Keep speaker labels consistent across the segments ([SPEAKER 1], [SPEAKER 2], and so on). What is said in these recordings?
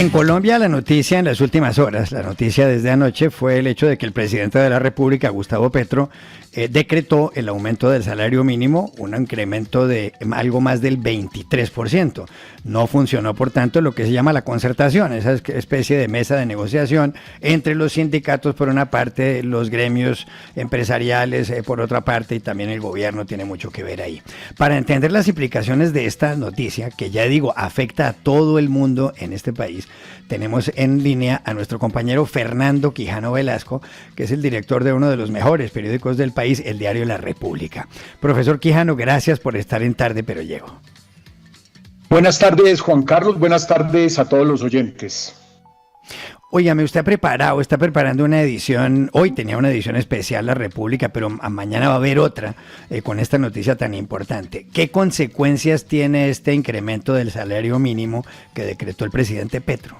[SPEAKER 1] En Colombia la noticia en las últimas horas, la noticia desde anoche fue el hecho de que el presidente de la República, Gustavo Petro, decretó el aumento del salario mínimo, un incremento de algo más del 23%. No funcionó, por tanto, lo que se llama la concertación, esa especie de mesa de negociación entre los sindicatos por una parte, los gremios empresariales por otra parte, y también el gobierno tiene mucho que ver ahí. Para entender las implicaciones de esta noticia, que ya digo, afecta a todo el mundo en este país, tenemos en línea a nuestro compañero Fernando Quijano Velasco, que es el director de uno de los mejores periódicos del país, el diario La República. Profesor Quijano, gracias por estar en Tarde Pero Llego.
[SPEAKER 2] Buenas tardes, Juan Carlos. Buenas tardes a todos los oyentes.
[SPEAKER 1] Óigame, usted está preparando una edición, hoy tenía una edición especial La República, pero mañana va a haber otra con esta noticia tan importante. ¿Qué consecuencias tiene este incremento del salario mínimo que decretó el presidente Petro?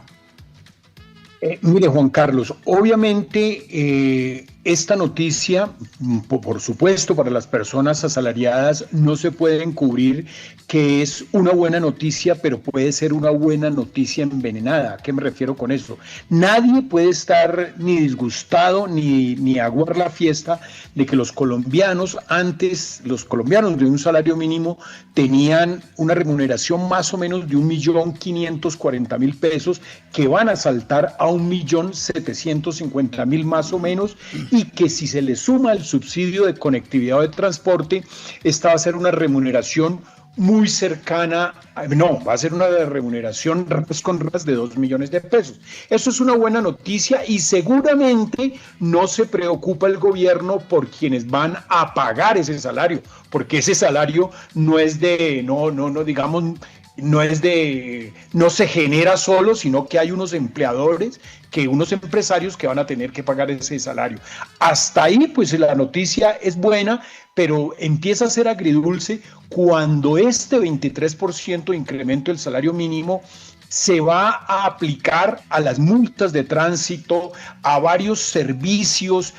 [SPEAKER 2] Mire, Juan Carlos, obviamente esta noticia, por supuesto, para las personas asalariadas no se puede encubrir que es una buena noticia, pero puede ser una buena noticia envenenada. ¿A qué me refiero con eso? Nadie puede estar ni disgustado ni aguar la fiesta de que los colombianos de un salario mínimo tenían una remuneración más o menos de 1.540.000 pesos que van a saltar a 1.750.000 más o menos, y que si se le suma el subsidio de conectividad o de transporte, esta va a ser una remuneración muy cercana, va a ser una remuneración ras con ras de 2 millones de pesos. Eso es una buena noticia y seguramente no se preocupa el gobierno por quienes van a pagar ese salario, porque ese salario no es de, no se genera solo, sino que hay unos empresarios que van a tener que pagar ese salario. Hasta ahí, pues la noticia es buena, pero empieza a ser agridulce cuando este 23% de incremento del salario mínimo se va a aplicar a las multas de tránsito, a varios servicios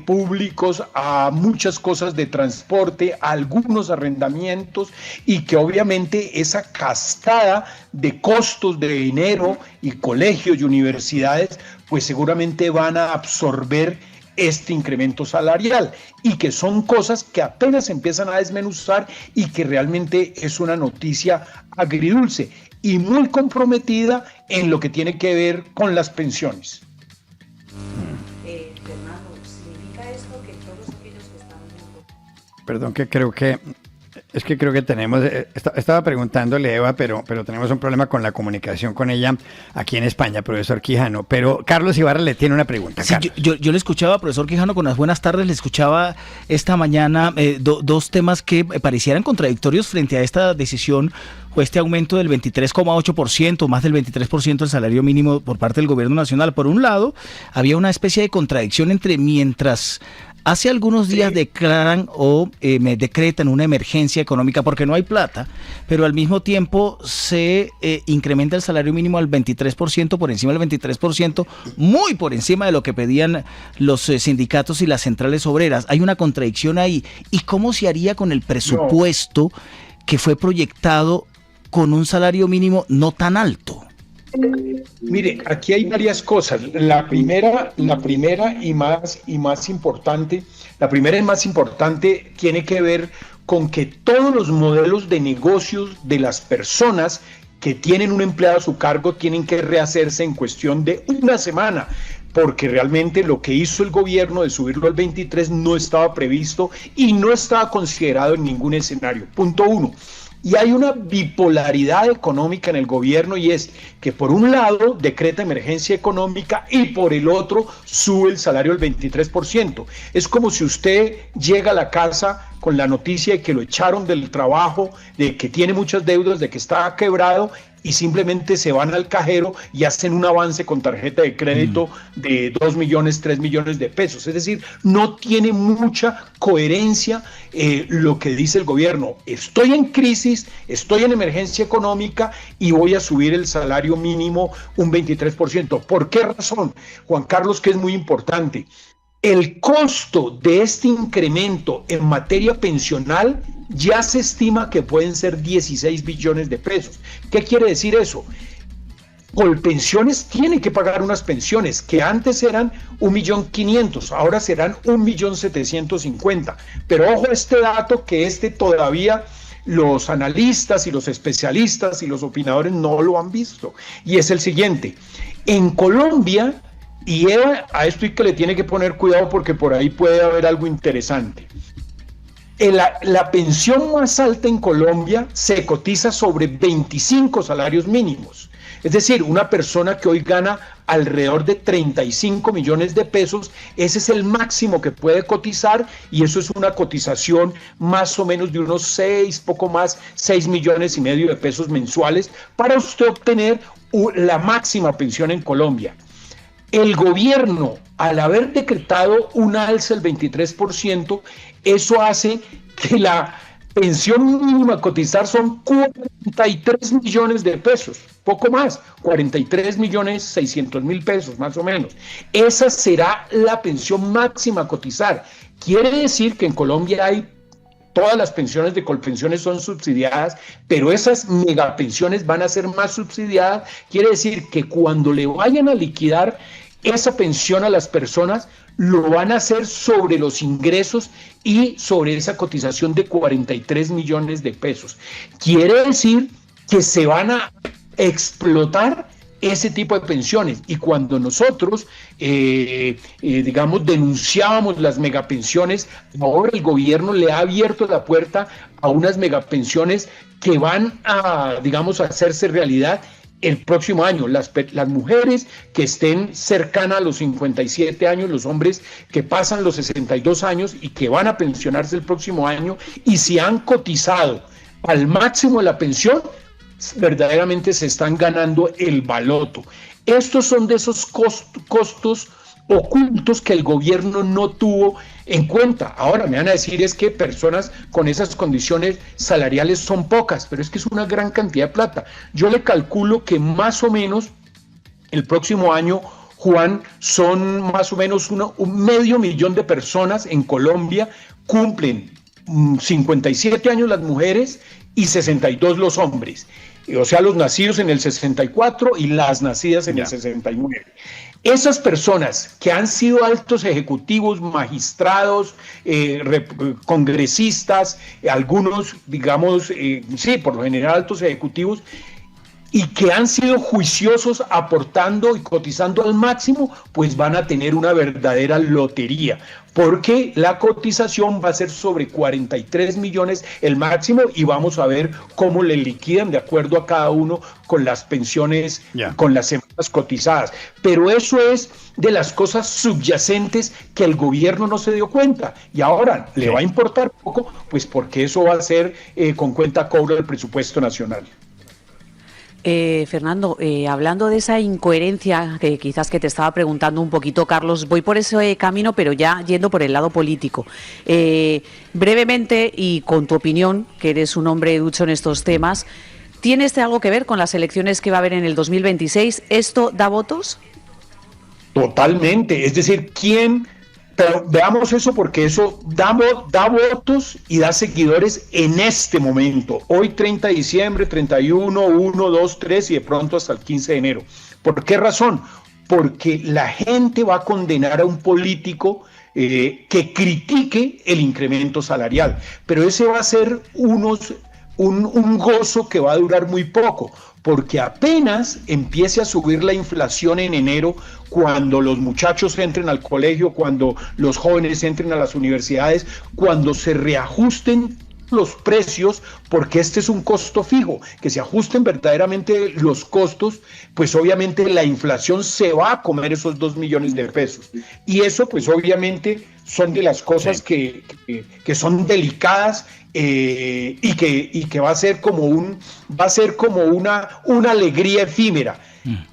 [SPEAKER 2] públicos, a muchas cosas de transporte, a algunos arrendamientos, y que obviamente esa cascada de costos de dinero y colegios y universidades pues seguramente van a absorber este incremento salarial, y que son cosas que apenas empiezan a desmenuzar y que realmente es una noticia agridulce y muy comprometida en lo que tiene que ver con las pensiones.
[SPEAKER 3] Fernando, ¿significa esto que todos aquellos que están...
[SPEAKER 1] Perdón, creo que tenemos, estaba preguntándole Eva, pero tenemos un problema con la comunicación con ella aquí en España, profesor Quijano. Pero Carlos Ibarra le tiene una pregunta.
[SPEAKER 4] Sí, yo le escuchaba, profesor Quijano, con las buenas tardes, le escuchaba esta mañana dos temas que parecieran contradictorios frente a esta decisión o este aumento del 23,8%, más del 23% del salario mínimo por parte del gobierno nacional. Por un lado, había una especie de contradicción entre mientras hace algunos días declaran o decretan una emergencia económica porque no hay plata, pero al mismo tiempo se incrementa el salario mínimo al 23%, por encima del 23%, muy por encima de lo que pedían los sindicatos y las centrales obreras. Hay una contradicción ahí. ¿Y cómo se haría con el presupuesto que fue proyectado con un salario mínimo no tan alto?
[SPEAKER 2] Mire, aquí hay varias cosas. La primera y más importante, la primera y más importante tiene que ver con que todos los modelos de negocios de las personas que tienen un empleado a su cargo tienen que rehacerse en cuestión de una semana, porque realmente lo que hizo el gobierno de subirlo al 23 no estaba previsto y no estaba considerado en ningún escenario. Punto uno. Y hay una bipolaridad económica en el gobierno, y es que por un lado decreta emergencia económica y por el otro sube el salario al 23%. Es como si usted llega a la casa con la noticia de que lo echaron del trabajo, de que tiene muchas deudas, de que está quebrado, y simplemente se van al cajero y hacen un avance con tarjeta de crédito de 2 millones, 3 millones de pesos. Es decir, no tiene mucha coherencia lo que dice el gobierno. Estoy en crisis, estoy en emergencia económica y voy a subir el salario mínimo un 23%. ¿Por qué razón, Juan Carlos, que es muy importante? El costo de este incremento en materia pensional ya se estima que pueden ser 16 billones de pesos. ¿Qué quiere decir eso? Colpensiones tiene que pagar unas pensiones que antes eran 1.500.000, ahora serán 1.750.000. Pero ojo a este dato, que todavía los analistas y los especialistas y los opinadores no lo han visto, y es el siguiente: en Colombia, y Eva, a esto hay que le tiene que poner cuidado porque por ahí puede haber algo interesante. La pensión más alta en Colombia se cotiza sobre 25 salarios mínimos. Es decir, una persona que hoy gana alrededor de 35 millones de pesos, ese es el máximo que puede cotizar, y eso es una cotización más o menos de unos 6 millones y medio de pesos mensuales para usted obtener la máxima pensión en Colombia. El gobierno, al haber decretado una alza del 23%, eso hace que la pensión mínima a cotizar son 43 millones de pesos, poco más, 43.600.000 pesos más o menos. Esa será la pensión máxima a cotizar. Quiere decir que en Colombia todas las pensiones de Colpensiones son subsidiadas, pero esas megapensiones van a ser más subsidiadas. Quiere decir que cuando le vayan a liquidar esa pensión a las personas, lo van a hacer sobre los ingresos y sobre esa cotización de 43 millones de pesos. Quiere decir que se van a explotar ese tipo de pensiones, y cuando nosotros, digamos, denunciábamos las megapensiones, ahora el gobierno le ha abierto la puerta a unas megapensiones que van a, digamos, a hacerse realidad el próximo año. Las mujeres que estén cercanas a los 57 años, los hombres que pasan los 62 años y que van a pensionarse el próximo año, y si han cotizado al máximo de la pensión, verdaderamente se están ganando el baloto. Estos son de esos costos ocultos que el gobierno no tuvo en cuenta. Ahora me van a decir es que personas con esas condiciones salariales son pocas, pero es que es una gran cantidad de plata. Yo le calculo que más o menos el próximo año, Juan, son más o menos un 500.000 de personas en Colombia, cumplen 57 años las mujeres y 62 los hombres, o sea, los nacidos en el 64 y las nacidas en el 69. Esas personas que han sido altos ejecutivos, magistrados, congresistas, algunos, digamos, sí, por lo general altos ejecutivos, y que han sido juiciosos aportando y cotizando al máximo, pues van a tener una verdadera lotería, porque la cotización va a ser sobre 43 millones el máximo, y vamos a ver cómo le liquidan de acuerdo a cada uno con las pensiones, con las semanas cotizadas. Pero eso es de las cosas subyacentes que el gobierno no se dio cuenta, y ahora le va a importar poco, pues porque eso va a ser con cuenta cobro del presupuesto nacional.
[SPEAKER 5] Fernando, hablando de esa incoherencia que quizás que te estaba preguntando un poquito, Carlos, voy por ese camino, pero ya yendo por el lado político. Brevemente, y con tu opinión, que eres un hombre ducho en estos temas, ¿tiene algo que ver con las elecciones que va a haber en el 2026? ¿Esto da votos?
[SPEAKER 2] Totalmente, es decir, pero veamos eso, porque eso da votos y da seguidores en este momento. Hoy 30 de diciembre, 31, 1, 2, 3 y de pronto hasta el 15 de enero. ¿Por qué razón? Porque la gente va a condenar a un político que critique el incremento salarial. Pero ese va a ser un gozo que va a durar muy poco, porque apenas empiece a subir la inflación en enero, cuando los muchachos entren al colegio, cuando los jóvenes entren a las universidades, cuando se reajusten los precios, porque este es un costo fijo, que se ajusten verdaderamente los costos, pues obviamente la inflación se va a comer esos 2 millones de pesos. Y eso pues obviamente son de las cosas que son delicadas, y que va a ser como una alegría efímera.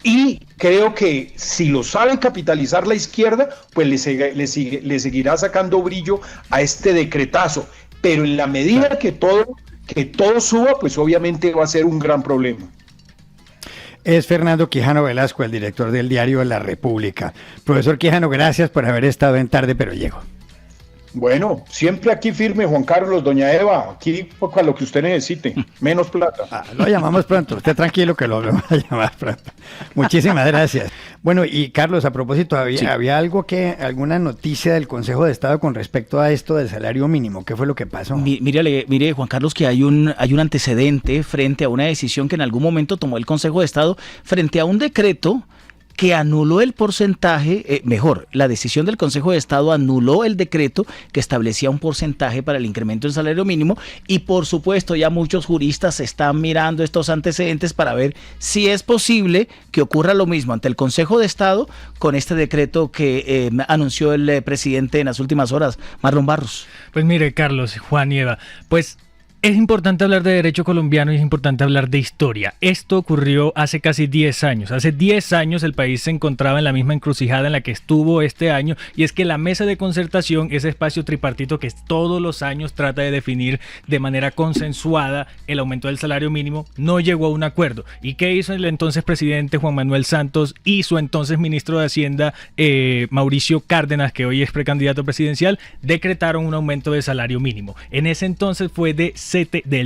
[SPEAKER 2] Y creo que si lo sabe capitalizar la izquierda, pues le seguirá sacando brillo a este decretazo. Pero en la medida que todo suba, pues obviamente va a ser un gran problema.
[SPEAKER 1] Es Fernando Quijano Velasco, el director del diario La República. Profesor Quijano, gracias por haber estado en Tarde Pero Llego.
[SPEAKER 2] Bueno, siempre aquí firme, Juan Carlos, doña Eva, aquí para lo que usted necesite, menos plata.
[SPEAKER 1] Lo llamamos pronto, usted tranquilo que lo vamos a llamar pronto. Muchísimas gracias. Bueno, y Carlos, a propósito, había alguna noticia del Consejo de Estado con respecto a esto del salario mínimo. ¿Qué fue lo que pasó?
[SPEAKER 4] Mire, Juan Carlos, que hay un antecedente frente a una decisión que en algún momento tomó el Consejo de Estado frente a un decreto que anuló el porcentaje, la decisión del Consejo de Estado anuló el decreto que establecía un porcentaje para el incremento del salario mínimo y por supuesto ya muchos juristas están mirando estos antecedentes para ver si es posible que ocurra lo mismo ante el Consejo de Estado con este decreto que anunció el presidente en las últimas horas, Marlon Barros.
[SPEAKER 6] Pues mire, Carlos, Juan y Eva, pues es importante hablar de derecho colombiano y es importante hablar de historia. Esto ocurrió hace casi 10 años. Hace 10 años el país se encontraba en la misma encrucijada en la que estuvo este año, y es que la mesa de concertación, ese espacio tripartito que todos los años trata de definir de manera consensuada el aumento del salario mínimo, no llegó a un acuerdo. ¿Y qué hizo el entonces presidente Juan Manuel Santos y su entonces ministro de Hacienda Mauricio Cárdenas, que hoy es precandidato presidencial? Decretaron un aumento de salario mínimo. En ese entonces fue del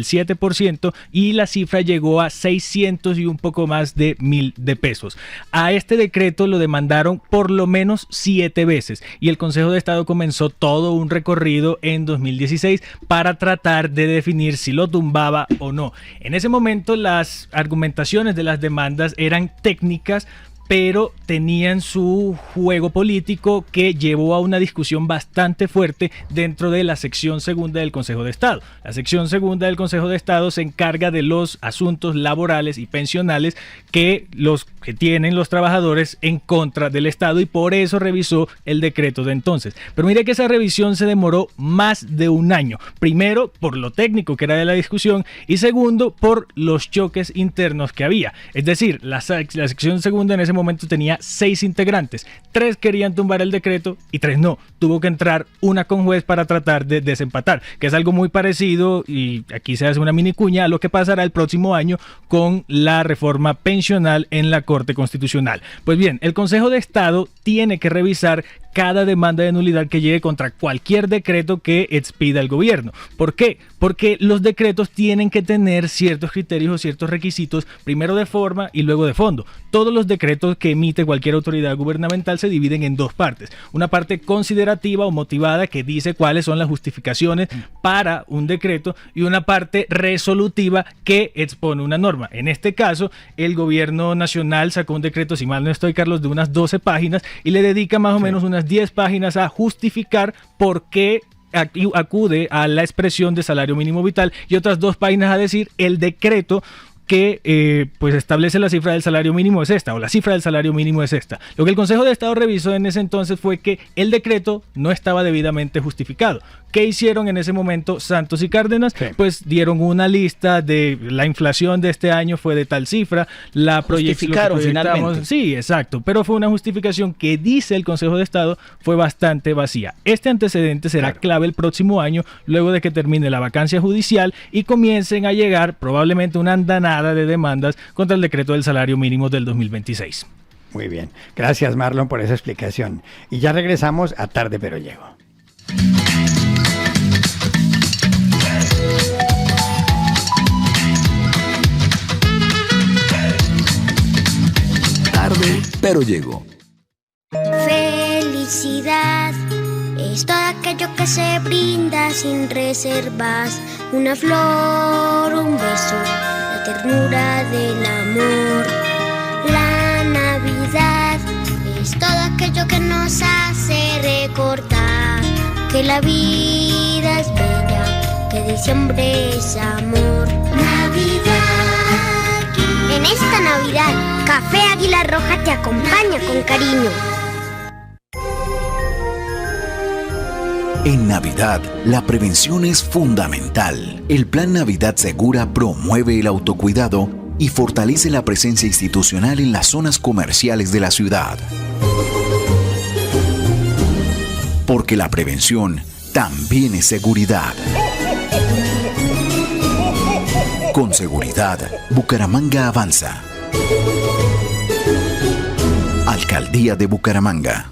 [SPEAKER 6] 7% y la cifra llegó a 600 y un poco más de 1,000 de pesos. A este decreto lo demandaron por lo menos 7 veces y el Consejo de Estado comenzó todo un recorrido en 2016 para tratar de definir si lo tumbaba o no. En ese momento las argumentaciones de las demandas eran técnicas, pero tenían su juego político que llevó a una discusión bastante fuerte dentro de la sección segunda del Consejo de Estado. La sección segunda del Consejo de Estado se encarga de los asuntos laborales y pensionales que tienen los trabajadores en contra del Estado y por eso revisó el decreto de entonces. Pero mire que esa revisión se demoró más de un año. Primero, por lo técnico que era de la discusión y segundo, por los choques internos que había. Es decir, la sección segunda en ese momento tenía 6 integrantes, 3 querían tumbar el decreto y 3 no. Tuvo que entrar una con juez para tratar de desempatar, que es algo muy parecido, y aquí se hace una mini cuña, a lo que pasará el próximo año con la reforma pensional en la Corte Constitucional. Pues bien, el Consejo de Estado tiene que revisar cada demanda de nulidad que llegue contra cualquier decreto que expida el gobierno. ¿Por qué? Porque los decretos tienen que tener ciertos criterios o ciertos requisitos, primero de forma y luego de fondo. Todos los decretos que emite cualquier autoridad gubernamental se dividen en dos partes. Una parte considerativa o motivada que dice cuáles son las justificaciones para un decreto y una parte resolutiva que expone una norma. En este caso, el gobierno nacional sacó un decreto, si mal no estoy, Carlos, de unas 12 páginas y le dedica más o menos unas 10 páginas a justificar por qué acude a la expresión de salario mínimo vital y otras 2 páginas a decir el decreto que pues establece la cifra del salario mínimo es esta, o la cifra del salario mínimo es esta. Lo que el Consejo de Estado revisó en ese entonces fue que el decreto no estaba debidamente justificado. ¿Qué hicieron en ese momento Santos y Cárdenas? Sí. Pues dieron una lista de la inflación de este año fue de tal cifra, la
[SPEAKER 4] justificaron finalmente.
[SPEAKER 6] Sí, exacto, pero fue una justificación que dice el Consejo de Estado fue bastante vacía. Este antecedente será clave el próximo año, luego de que termine la vacancia judicial y comiencen a llegar probablemente una andanada de demandas contra el decreto del salario mínimo del 2026.
[SPEAKER 1] Muy bien, gracias Marlon por esa explicación. Y ya regresamos a Tarde pero Llego.
[SPEAKER 7] Tarde pero Llego.
[SPEAKER 8] Felicidad es todo aquello que se brinda sin reservas. Una flor, un beso, la ternura del amor. La Navidad es todo aquello que nos hace recordar que la vida es bella, que diciembre es amor. Navidad. En esta Navidad, Café Águila Roja te acompaña con cariño.
[SPEAKER 7] En Navidad, la prevención es fundamental. El Plan Navidad Segura promueve el autocuidado y fortalece la presencia institucional en las zonas comerciales de la ciudad. Porque la prevención también es seguridad. Con seguridad, Bucaramanga avanza. Alcaldía de Bucaramanga.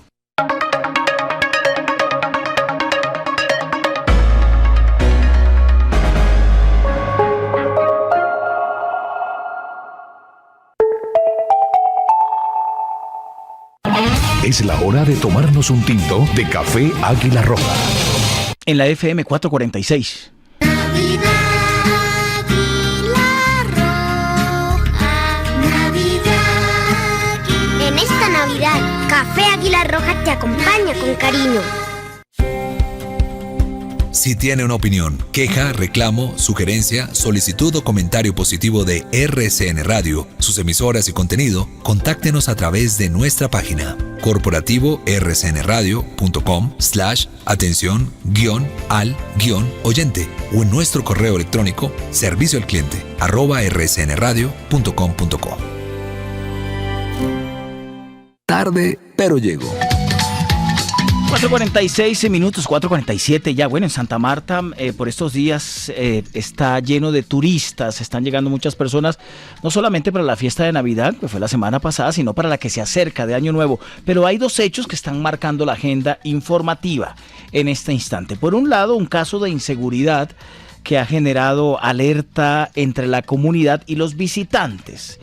[SPEAKER 9] Es la hora de tomarnos un tinto de café Águila Roja.
[SPEAKER 4] En la FM 446.
[SPEAKER 8] Navidad, Águila Roja, Navidad. En esta Navidad, Café Águila Roja te acompaña con cariño.
[SPEAKER 10] Si tiene una opinión, queja, reclamo, sugerencia, solicitud o comentario positivo de RCN Radio, sus emisoras y contenido, contáctenos a través de nuestra página corporativo-rcnradio.com/atención-al-oyente o en nuestro correo electrónico servicioalcliente@rcnradio.com.co. Tarde, pero llegó.
[SPEAKER 4] 4:46 minutos, 4:47 ya. Bueno, en Santa Marta por estos días está lleno de turistas, están llegando muchas personas, no solamente para la fiesta de Navidad, que fue la semana pasada, sino para la que se acerca de Año Nuevo. Pero hay dos hechos que están marcando la agenda informativa en este instante. Por un lado, un caso de inseguridad que ha generado alerta entre la comunidad y los visitantes,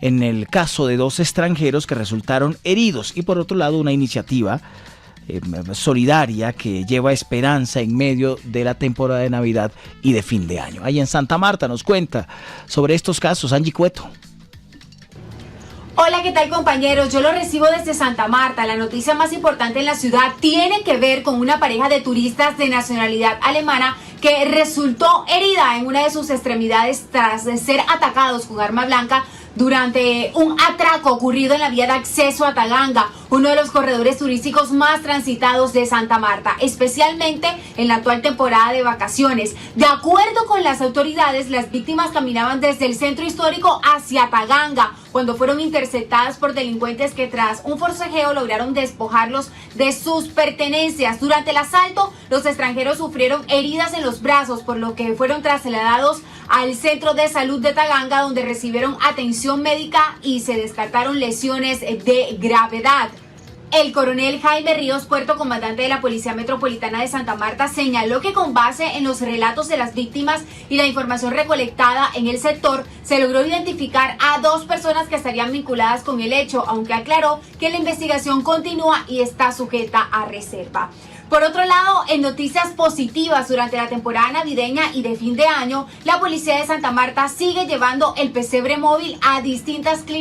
[SPEAKER 4] en el caso de 2 extranjeros que resultaron heridos. Y por otro lado, una iniciativa solidaria que lleva esperanza en medio de la temporada de Navidad y de fin de año. Ahí en Santa Marta nos cuenta sobre estos casos Angie Cueto.
[SPEAKER 11] Hola, ¿qué tal, compañeros? Yo lo recibo desde Santa Marta. La noticia más importante en la ciudad tiene que ver con una pareja de turistas de nacionalidad alemana que resultó herida en una de sus extremidades tras ser atacados con arma blanca durante un atraco ocurrido en la vía de acceso a Taganga, uno de los corredores turísticos más transitados de Santa Marta, especialmente en la actual temporada de vacaciones. De acuerdo con las autoridades, las víctimas caminaban desde el centro histórico hacia Taganga cuando fueron interceptadas por delincuentes que tras un forcejeo lograron despojarlos de sus pertenencias. Durante el asalto, los extranjeros sufrieron heridas en los brazos, por lo que fueron trasladados al centro de salud de Taganga, donde recibieron atención médica y se descartaron lesiones de gravedad. El coronel Jaime Ríos Puerto, comandante de la Policía Metropolitana de Santa Marta, señaló que con base en los relatos de las víctimas y la información recolectada en el sector, se logró identificar a 2 personas que estarían vinculadas con el hecho, aunque aclaró que la investigación continúa y está sujeta a reserva. Por otro lado, en noticias positivas, durante la temporada navideña y de fin de año, la Policía de Santa Marta sigue llevando el pesebre móvil a distintas clínicas